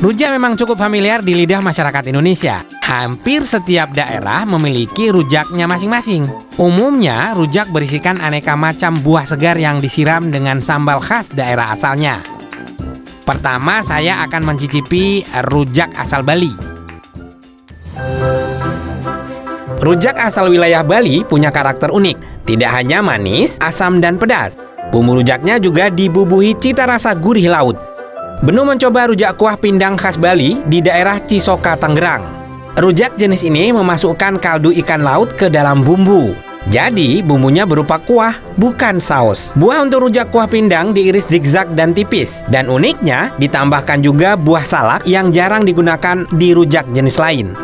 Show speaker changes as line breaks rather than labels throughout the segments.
Rujak memang cukup familiar di lidah masyarakat Indonesia. Hampir setiap daerah memiliki rujaknya masing-masing. Umumnya, rujak berisikan aneka macam buah segar yang disiram dengan sambal khas daerah asalnya. Pertama, saya akan mencicipi rujak asal Bali. Rujak asal wilayah Bali punya karakter unik. Tidak hanya manis, asam, dan pedas. Bumbu rujaknya juga dibubuhi cita rasa gurih laut. Benu mencoba rujak kuah pindang khas Bali di daerah Cisoka, Tangerang. Rujak jenis ini memasukkan kaldu ikan laut ke dalam bumbu. Jadi, bumbunya berupa kuah, bukan saus. Buah untuk rujak kuah pindang diiris zigzag dan tipis. Dan uniknya, ditambahkan juga buah salak yang jarang digunakan di rujak jenis lain.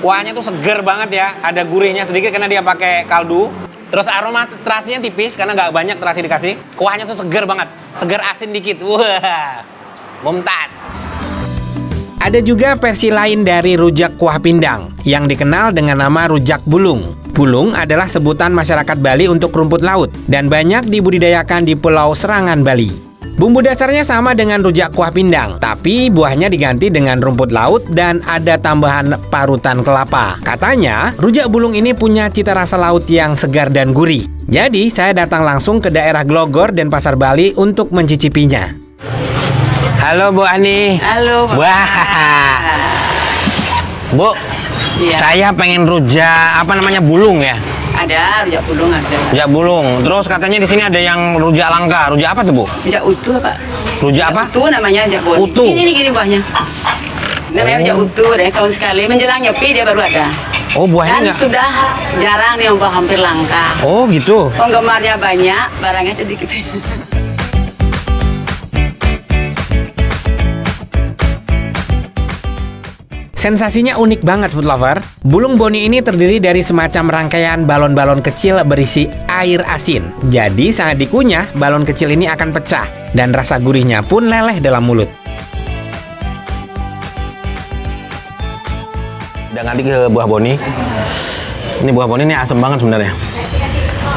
Kuahnya tuh seger banget ya, ada gurihnya sedikit karena dia pakai kaldu. Terus aroma terasinya tipis karena nggak banyak terasi dikasih. Kuahnya tuh seger banget, seger asin dikit. Wah, mumtaz. Ada juga versi lain dari rujak kuah pindang yang dikenal dengan nama rujak bulung. Bulung adalah sebutan masyarakat Bali untuk rumput laut dan banyak dibudidayakan di Pulau Serangan, Bali. Bumbu dasarnya sama dengan rujak kuah pindang, tapi buahnya diganti dengan rumput laut dan ada tambahan parutan kelapa. Katanya, rujak bulung ini punya cita rasa laut yang segar dan gurih. Jadi, saya datang langsung ke daerah Glogor dan Pasar Bali untuk mencicipinya. Halo Bu Ani.
Halo Pak.
Wah. Bu,
Iya.
saya pengen rujak bulung ya.
Ada rujak bulung ada.
Rujak bulung. Terus katanya di sini ada yang rujak langka. Rujak apa tuh, Bu?
Rujak utuh Pak.
Rujak apa?
Utuh namanya rujak boni.
Utuh.
Ini gini buahnya. Namanya rujak utuh deh. Tahun sekali menjelang nyepi dia baru ada.
Oh, buahnya
Dan
enggak?
sudah jarang nih Mbak, hampir langka.
Oh, gitu.
Penggemarnya banyak, barangnya sedikit.
Sensasinya unik banget, food lover. Bulung boni ini terdiri dari semacam rangkaian balon-balon kecil berisi air asin. Jadi saat dikunyah, balon kecil ini akan pecah dan rasa gurihnya pun leleh dalam mulut. Udah nganti ke buah boni. Ini buah boni ini asem banget sebenarnya.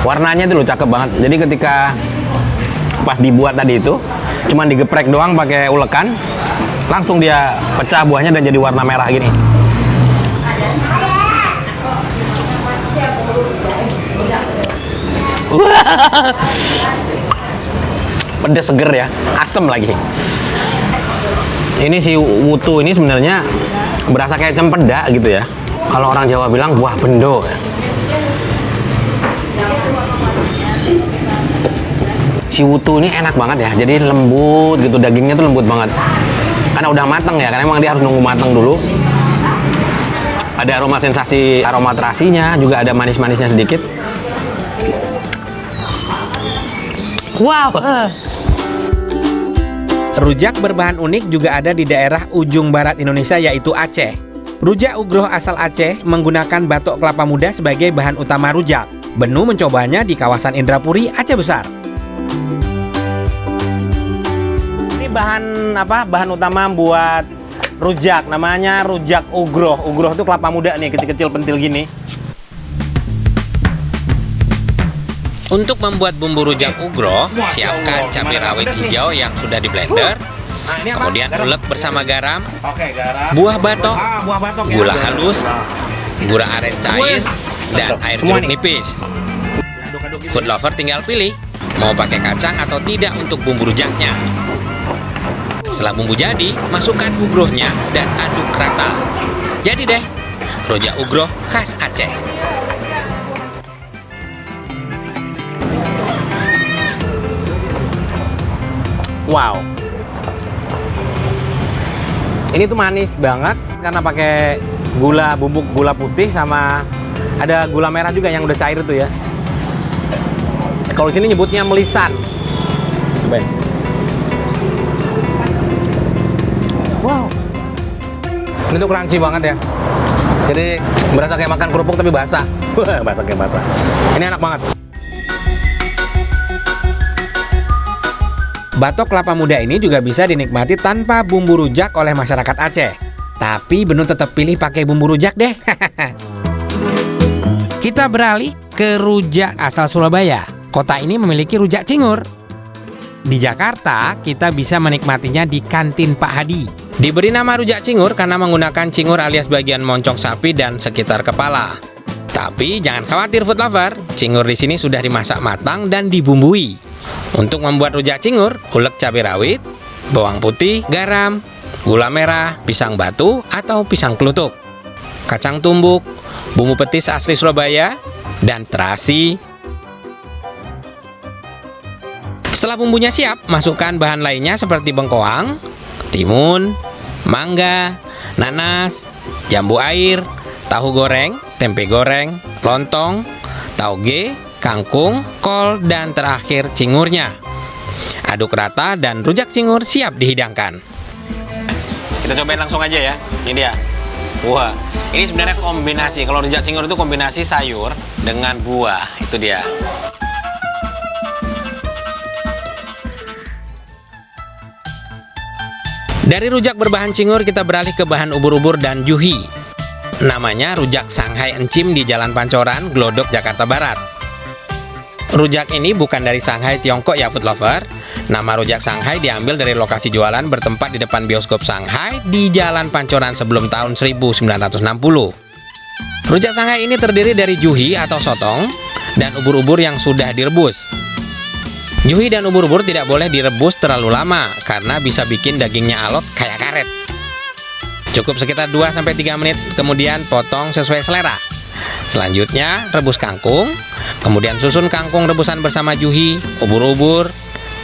Warnanya tuh cakep banget. Jadi ketika pas dibuat tadi itu, cuman digeprek doang pakai ulekan, langsung dia pecah buahnya dan jadi warna merah gini. Pedas seger ya, asem lagi. Ini si wutu ini sebenarnya berasa kayak cempedak gitu ya. Kalau orang Jawa bilang buah bendo. Si wutu ini enak banget ya, jadi lembut gitu, dagingnya tuh lembut banget. Karena udah mateng ya, karena emang dia harus nunggu mateng dulu. Ada aroma sensasi, aroma terasinya, juga ada manis-manisnya sedikit. Wow! Rujak berbahan unik juga ada di daerah ujung barat Indonesia yaitu Aceh. Rujak ugroh asal Aceh menggunakan batok kelapa muda sebagai bahan utama rujak. Benu mencobanya di kawasan Indrapuri, Aceh Besar. Bahan utama buat rujak, namanya rujak ugroh. Ugroh itu kelapa muda nih, kecil-kecil pentil gini. Untuk membuat bumbu rujak ugroh, siapkan cabai rawit hijau yang sudah di blender, kemudian ulek bersama garam, buah batok, gula halus, gula aren cair, dan air jeruk nipis. Food lover tinggal pilih mau pakai kacang atau tidak untuk bumbu rujaknya. Setelah bumbu jadi, masukkan ugrohnya dan aduk rata. Jadi deh, rujak ugroh khas Aceh. Wow. Ini tuh manis banget karena pakai bubuk gula putih sama ada gula merah juga yang udah cair tuh ya. Kalau sini nyebutnya melisan. Cobain. Wow. Ini tuh crunchy banget ya. Jadi berasa kayak makan kerupuk tapi basah. Wah, basah kayak basah. Ini enak banget. Batok kelapa muda ini juga bisa dinikmati tanpa bumbu rujak oleh masyarakat Aceh. Tapi Benu tetap pilih pakai bumbu rujak deh. Kita beralih ke rujak asal Surabaya. Kota ini memiliki rujak cingur. Di Jakarta, kita bisa menikmatinya di kantin Pak Hadi. Diberi nama rujak cingur karena menggunakan cingur alias bagian moncong sapi dan sekitar kepala. Tapi jangan khawatir food lover, cingur di sini sudah dimasak matang dan dibumbui. Untuk membuat rujak cingur, ulek cabai rawit, bawang putih, garam, gula merah, pisang batu atau pisang kelutuk, kacang tumbuk, bumbu petis asli Surabaya, dan terasi. Setelah bumbunya siap, masukkan bahan lainnya seperti bengkoang, timun, mangga, nanas, jambu air, tahu goreng, tempe goreng, lontong, tauge, kangkung, kol, dan terakhir cingurnya. Aduk rata dan rujak cingur siap dihidangkan. Kita cobain langsung aja ya. Ini dia. Wah, ini sebenarnya kombinasi. Kalau rujak cingur itu kombinasi sayur dengan buah. Itu dia. Dari rujak berbahan cingur kita beralih ke bahan ubur-ubur dan juhi. Namanya rujak Shanghai Encim di Jalan Pancoran, Glodok, Jakarta Barat. Rujak ini bukan dari Shanghai Tiongkok ya food lover. Nama rujak Shanghai diambil dari lokasi jualan bertempat di depan bioskop Shanghai di Jalan Pancoran sebelum tahun 1960. Rujak Shanghai ini terdiri dari juhi atau sotong dan ubur-ubur yang sudah direbus. Juhi dan ubur-ubur tidak boleh direbus terlalu lama karena bisa bikin dagingnya alot kayak karet. Cukup sekitar 2-3 menit, kemudian potong sesuai selera. Selanjutnya rebus kangkung, kemudian susun kangkung rebusan bersama juhi, ubur-ubur,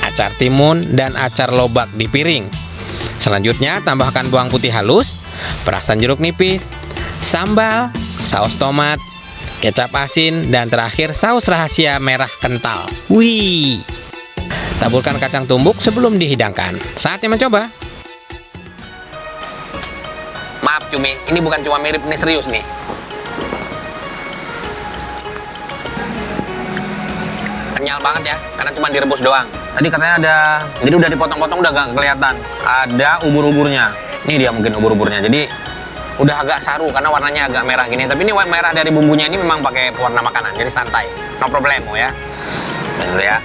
acar timun, dan acar lobak di piring. Selanjutnya tambahkan bawang putih halus, perasan jeruk nipis, sambal, saus tomat, kecap asin, dan terakhir saus rahasia merah kental. Wih! Taburkan kacang tumbuk sebelum dihidangkan. Saatnya mencoba. Maaf Cumi, ini bukan cuma mirip, ini serius nih. Kenyal banget ya, karena cuma direbus doang. Tadi katanya ada, jadi udah dipotong-potong udah gak kelihatan. Ada ubur-uburnya. Ini dia mungkin ubur-uburnya. Jadi udah agak saru karena warnanya agak merah gini. Tapi ini merah dari bumbunya ini memang pakai pewarna makanan, jadi santai. No problemo ya. Bener ya.